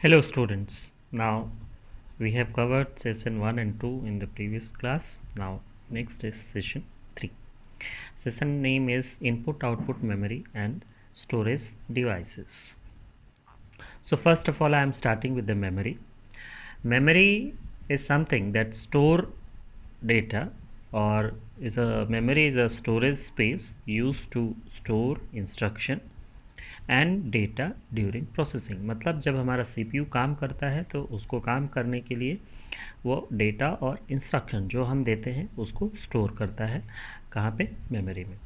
Hello students. Now we have covered session 1 and 2 in the previous class. Now next is session 3. Session name is input output memory and storage devices. So first of all I am starting with the memory. Memory is something that store data or memory is a storage space used to store instruction and data during processing. मतलब जब हमारा CPU काम करता है तो उसको काम करने के लिए वो डेटा और इंस्ट्रक्शन जो हम देते हैं उसको स्टोर करता है कहाँ पे, मेमोरी में।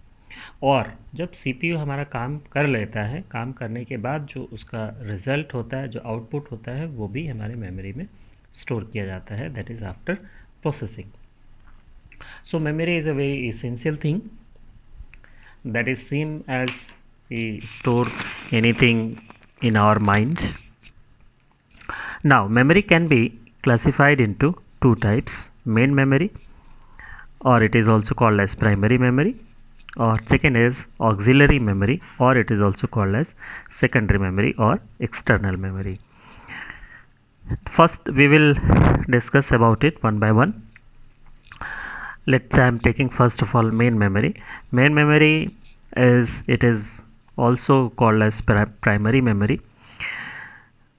और जब सीपीयू हमारा काम कर लेता है, काम करने के बाद जो उसका रिज़ल्ट होता है, जो आउटपुट होता है, वो भी हमारे मेमोरी में स्टोर किया जाता है, that is after processing. So memory is a very essential thing that is same as we store anything in our minds. Now memory can be classified into two types: main memory, or it is also called as primary memory, or second is auxiliary memory, or it is also called as secondary memory or external memory. First we will discuss about it one by one. Let's say I am taking first of all main memory. Main memory is also called as primary memory.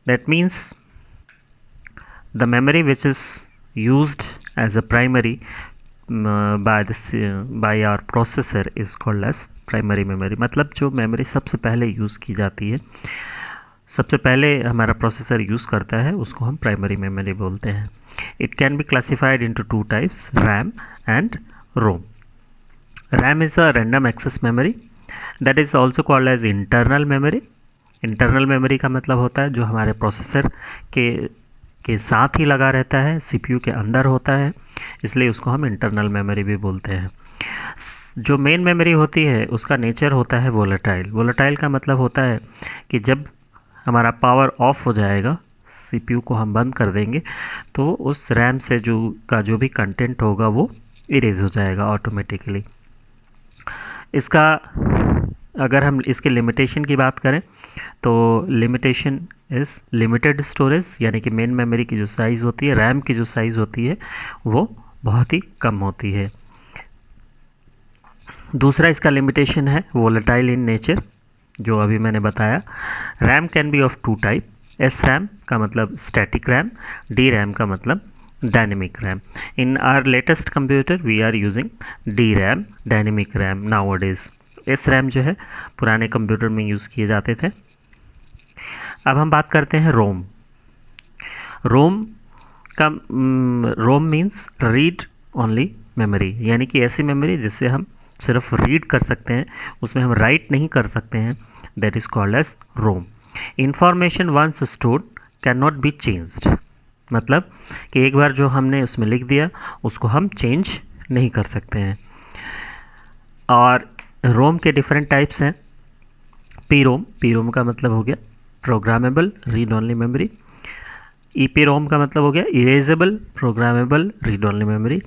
That means the memory which is used as a primary by our processor is called as primary memory. मतलब जो memory सबसे पहले use की जाती है, सबसे पहले हमारा प्रोसेसर यूज़ करता है, उसको हम प्राइमरी मेमोरी बोलते हैं. It can be classified into two types, RAM and ROM. RAM is a random access memory, that is also called as internal memory. Internal memory का मतलब होता है जो हमारे प्रोसेसर के साथ ही लगा रहता है, सीपीयू के अंदर होता है, इसलिए उसको हम इंटरनल मेमोरी भी बोलते हैं. जो मेन मेमोरी होती है उसका नेचर होता है वोलेटाइल. वोलेटाइल का मतलब होता है कि जब हमारा पावर ऑफ हो जाएगा, सीपीयू को हम बंद कर देंगे, तो उस रैम से जो भी कंटेंट होगा वो इरेज हो जाएगा ऑटोमेटिकली. इसका अगर हम इसके लिमिटेशन की बात करें तो लिमिटेशन इज़ लिमिटेड स्टोरेज, यानी कि मेन मेमोरी की जो साइज़ होती है, रैम की जो साइज़ होती है वो बहुत ही कम होती है. दूसरा इसका लिमिटेशन है वोलेटाइल इन नेचर, जो अभी मैंने बताया. RAM can be of two type. S RAM का मतलब स्टैटिक रैम, डी रैम का मतलब dynamic RAM. In our latest computer we are using D RAM, dynamic RAM nowadays. S RAM जो है पुराने कंप्यूटर में यूज़ किए जाते थे. अब हम बात करते हैं रोम. रोम मीन्स रीड ओनली मेमोरी, यानी कि ऐसी मेमोरी जिससे हम सिर्फ रीड कर सकते हैं, उसमें हम राइट नहीं कर सकते हैं, that is called as ROM. Information once stored can not be changed. मतलब कि एक बार जो हमने उसमें लिख दिया उसको हम चेंज नहीं कर सकते हैं. और रोम के डिफरेंट टाइप्स हैं. पी रोम का मतलब हो गया programmable read only memory. EP ROM का मतलब हो गया erasable programmable read only memory.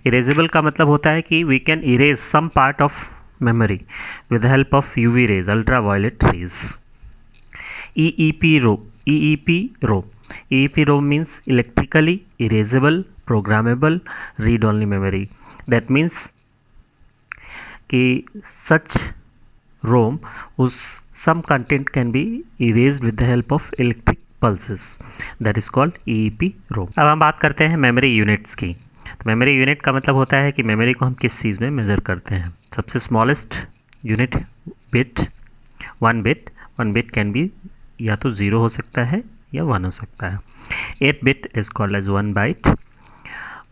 Erasable का मतलब होता है कि we can erase some part of memory with the help of UV rays, ultraviolet rays. EEP ROM means electrically erasable programmable read only memory. That means कि such ROM some content can be erased with the help of electric pulses. That is called EEP ROM. अब हम बात करते हैं memory units की. तो memory unit का मतलब होता है कि मेमोरी को हम किस चीज़ में मेज़र करते हैं. सबसे smallest unit bit, one bit can be या तो 0 हो सकता है या 1 हो सकता है. 8 bit is called as 1 byte.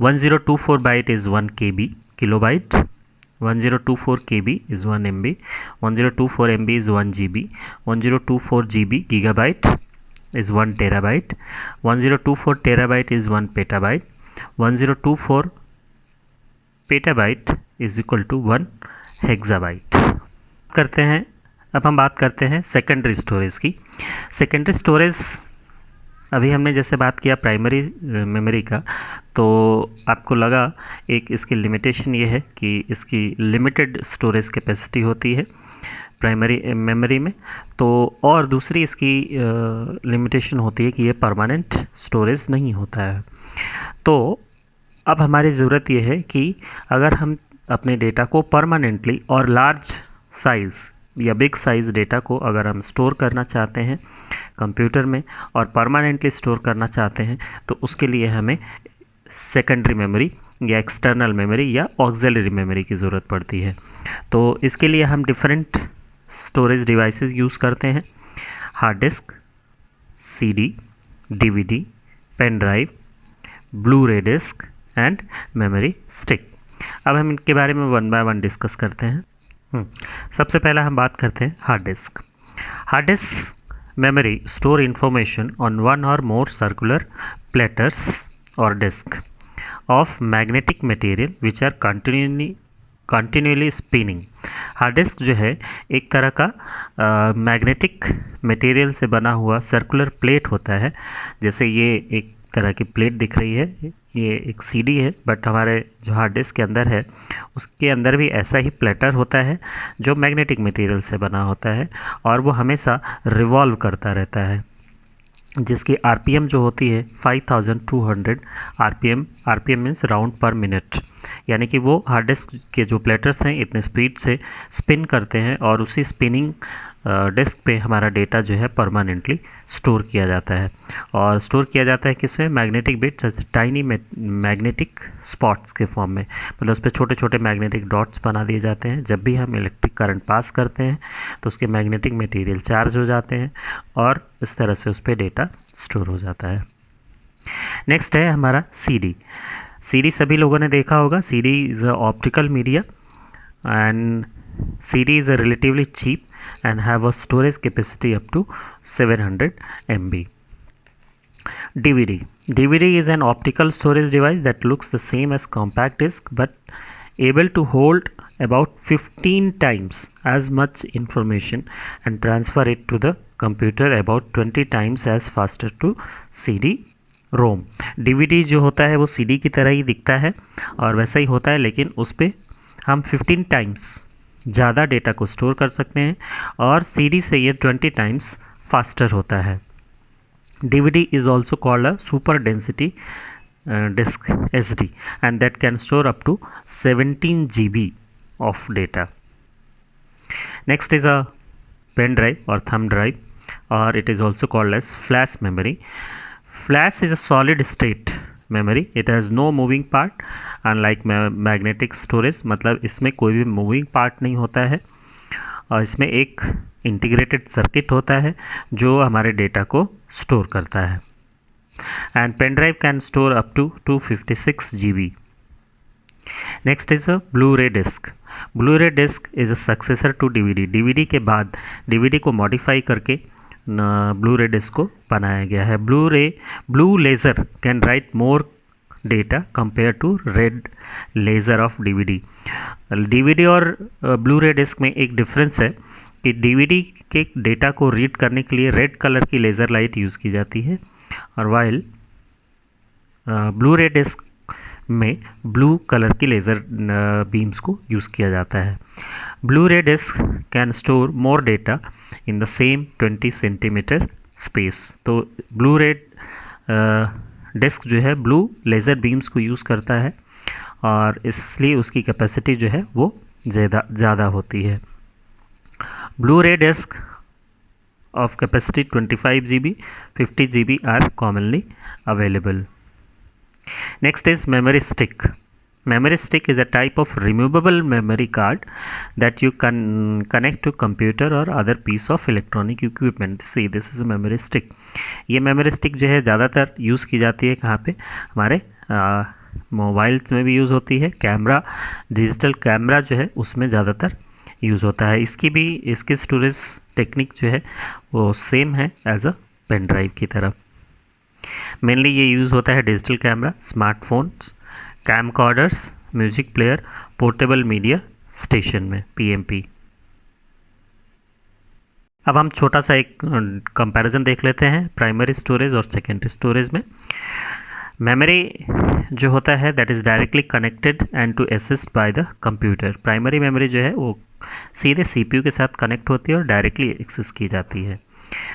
1024 byte is 1 KB kilobyte. 1024 KB is 1 MB. 1024 MB is 1 GB. 1024 GB gigabyte is 1 terabyte. 1024 terabyte is 1 petabyte. 1024 petabyte is equal to 1 hexabyte. करते हैं, अब हम बात करते हैं सेकेंडरी स्टोरेज की. सेकेंडरी स्टोरेज अभी हमने जैसे बात किया प्राइमरी मेमोरी का, तो आपको लगा एक इसकी लिमिटेशन ये है कि इसकी लिमिटेड स्टोरेज कैपेसिटी होती है. प्राइमरी मेमोरी में। तो और दूसरी इसकी लिमिटेशन होती है कि ये परमानेंट स्टोरेज नहीं होता है। तो अब हमारी ज़रूरत ये है कि अगर हम अपने डेटा को परमानेंटली और लार्ज साइज़ या बिग साइज़ डेटा को अगर हम स्टोर करना चाहते हैं कंप्यूटर में और परमानेंटली स्टोर करना चाहते हैं, तो उसके लिए हमें सेकेंडरी मेमोरी या एक्सटर्नल मेमोरी या ऑक्सिलरी मेमोरी की ज़रूरत पड़ती है। तो इसके लिए हम डिफरेंट स्टोरेज डिवाइसेस यूज़ करते हैं: hard disk, CD, DVD, pen drive, Blu ray disk and memory stick. अब हम इनके बारे में वन बाय वन डिस्कस करते हैं। सबसे पहला हम बात करते हैं hard disk. Hard disk memory store information on one और मोर सर्कुलर प्लेटर्स और disk of magnetic material which are continually spinning। Hard disk जो है एक तरह का मैग्नेटिक मटेरियल से बना हुआ सर्कुलर प्लेट होता है। जैसे ये एक तरह की प्लेट दिख रही है, ये एक सीडी है, बट हमारे जो हार्ड डिस्क के अंदर है उसके अंदर भी ऐसा ही प्लेटर होता है जो मैग्नेटिक मटेरियल से बना होता है और वो हमेशा रिवॉल्व करता रहता है, जिसकी आरपीएम जो होती है 5200 आरपीएम। आरपीएम मीन्स राउंड पर मिनट, यानी कि वो हार्ड डिस्क के जो प्लेटर्स हैं इतने स्पीड से स्पिन करते हैं और उसी स्पिनिंग डिस्क पे हमारा डेटा जो है परमानेंटली स्टोर किया जाता है। और स्टोर किया जाता है किसमें? मैग्नेटिक बिट्स, जैसे टाइनी मैग्नेटिक स्पॉट्स के फॉर्म में। मतलब उस पर छोटे छोटे मैग्नेटिक डॉट्स बना दिए जाते हैं। जब भी हम इलेक्ट्रिक करंट पास करते हैं तो उसके मैग्नेटिक मटेरियल चार्ज हो जाते हैं और इस तरह से उस पर डेटा स्टोर हो जाता है। नेक्स्ट है हमारा सीडी। सीडी सभी लोगों ने देखा होगा। CD is a optical media and CD is a relatively cheap and have a storage capacity up to 700 MB. DVD is an optical storage device that looks the same as compact disc but able to hold about 15 times as much information and transfer it to the computer about 20 times as faster to CD ROM. DVD जो होता है वो CD की तरह ही दिखता है और वैसा ही होता है, लेकिन उस पर हम 15 टाइम्स ज़्यादा डेटा को स्टोर कर सकते हैं और CD से ये 20 टाइम्स फास्टर होता है। DVD is also called a super density disk SD and that can store up to 17 GB of data. Next is a pen drive or thumb drive, or it is also called as flash memory. Flash is a solid state memory. It has no moving part unlike magnetic storage। मतलब इसमें कोई भी moving part नहीं होता है और इसमें एक इंटीग्रेटेड सर्किट होता है जो हमारे डेटा को स्टोर करता है। And pen drive can store up to 256 GB। Next is a Blu ray disk. Blu ray disk is a successor to DVD। DVD के बाद DVD को मॉडिफाई करके ब्लू रे डिस्क को बनाया गया है। Blue laser can write more data compare to red laser of DVD। DVD और Blu ray disk में एक डिफरेंस है कि DVD के डेटा को रीड करने के लिए रेड कलर की लेज़र लाइट यूज़ की जाती है और वाइल ब्लू रे डिस्क में ब्लू कलर की लेज़र बीम्स को यूज़ किया जाता है। Blue ray disc can store more data in the same 20 centimetre space. तो ब्लू रे डिस्क जो है ब्लू लेज़र बीम्स को यूज़ करता है और इसलिए उसकी कैपेसिटी जो है वो ज़्यादा होती है। Blue ray disc of capacity 25 GB, 50 GB are commonly available. Next is memory stick. Memory stick is a type of removable memory card that you can connect to computer or other piece of electronic equipment. See, this is a memory stick. ये memory stick जो है ज़्यादातर use की जाती है कहाँ पे? हमारे मोबाइल्स में भी यूज़ होती है। कैमरा, डिजिटल कैमरा जो है उसमें ज़्यादातर यूज़ होता है। इसकी स्टोरेज टेक्निक जो है वो सेम है एज अ पेन ड्राइव की तरह। मेनली ये यूज़ होता है digital camera, smartphones, camcorders, music player, portable media station में, PMP। अब हम छोटा सा एक कंपैरिजन देख लेते हैं प्राइमरी स्टोरेज और सेकेंडरी स्टोरेज में। मेमोरी जो होता है that is directly connected and to assist by the computer. Primary memory जो है वो सीधे CPU के साथ कनेक्ट होती है और डायरेक्टली एक्सेस की जाती है।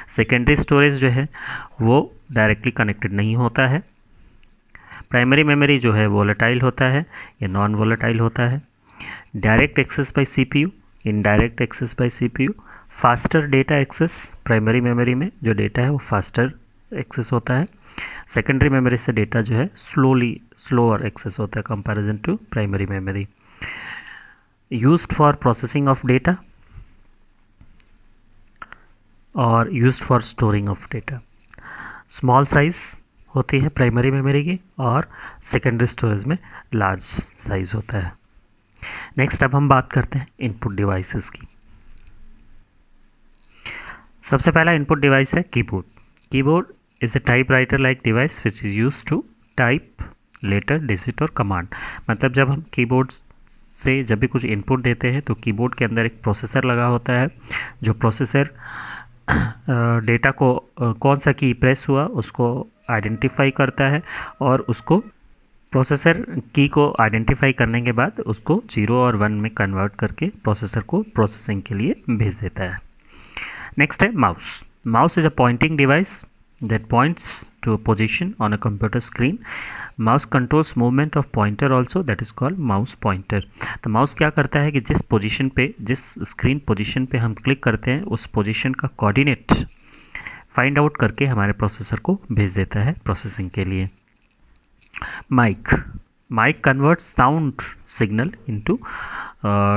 सेकेंडरी स्टोरेज जो है वो डायरेक्टली कनेक्टेड नहीं होता है। प्राइमरी मेमोरी जो है वोलेटाइल होता है या नॉन वोलेटाइल होता है। Direct access by CPU, indirect access by CPU, faster data access, primary memory में जो डेटा है वो फास्टर एक्सेस होता है। सेकेंडरी मेमोरी से डेटा जो है स्लोअर एक्सेस होता है comparison to primary memory. Used for processing of data और used for storing of data. Small size होती है प्राइमरी मेमोरी की और सेकेंडरी स्टोरेज में लार्ज साइज होता है। नेक्स्ट अब हम बात करते हैं इनपुट डिवाइसेस की। सबसे पहला इनपुट डिवाइस है keyboard. Keyboard is a typewriter like device which is use to type letter, digit और कमांड। मतलब जब हम कीबोर्ड से जब भी कुछ इनपुट देते हैं तो कीबोर्ड के अंदर एक प्रोसेसर लगा होता है, जो प्रोसेसर डेटा को कौन सा की प्रेस हुआ उसको आइडेंटिफाई करता है और उसको प्रोसेसर की को आइडेंटिफाई करने के बाद उसको 0 और 1 में कन्वर्ट करके प्रोसेसर को प्रोसेसिंग के लिए भेज देता है। नेक्स्ट है mouse. Mouse is a pointing device that points to a position on a computer screen. Mouse controls movement of pointer also, that is called mouse pointer. तो माउस क्या करता है कि जिस पोजीशन पे, जिस स्क्रीन पोजीशन पे हम क्लिक करते हैं उस पोजीशन का कोऑर्डिनेट फाइंड आउट करके हमारे प्रोसेसर को भेज देता है प्रोसेसिंग के लिए। Mic. Mic converts sound signal into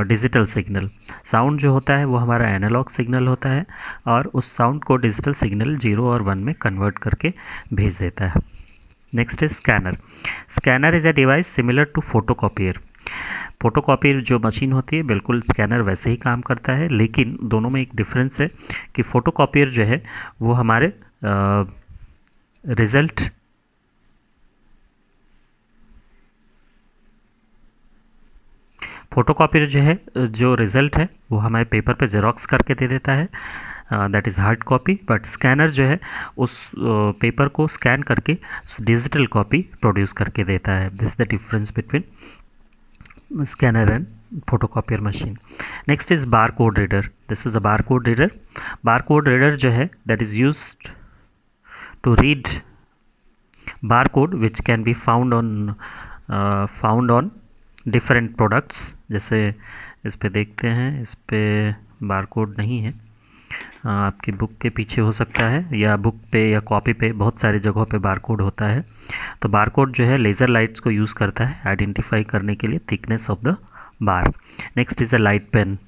digital signal. Sound जो होता है वो हमारा एनालॉग सिग्नल होता है और उस साउंड को डिजिटल सिग्नल 0 और 1 में कन्वर्ट करके भेज देता है। नेक्स्ट है scanner. Scanner is a device similar to photocopier. Photocopier जो मशीन होती है बिल्कुल स्कैनर वैसे ही काम करता है, लेकिन दोनों में एक डिफरेंस है कि फोटोकॉपियर जो है वो हमारे रिज़ल्ट फोटोकॉपियर जो है जो रिज़ल्ट है वो हमारे पेपर पे जेरोक्स करके दे देता है, that is hard copy. But scanner जो है उस पेपर को स्कैन करके डिजिटल कॉपी प्रोड्यूस करके देता है। This is the difference between scanner and photocopier machine. Next is bar code reader. This is a bar code reader. Bar code reader जो है that is used to read bar code which can be found on different products. जैसे इस पे देखते हैं, इस पे bar code नहीं है, आपकी बुक के पीछे हो सकता है या बुक पे या कॉपी पे, बहुत सारी जगहों पे बार कोड होता है। तो बार कोड जो है लेज़र लाइट्स को यूज़ करता है आइडेंटिफाई करने के लिए thickness of the bar. Next is a light pen.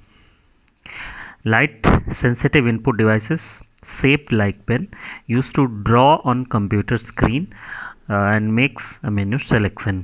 Light sensitive input devices shaped like pen used to draw on computer screen and makes a menu selection.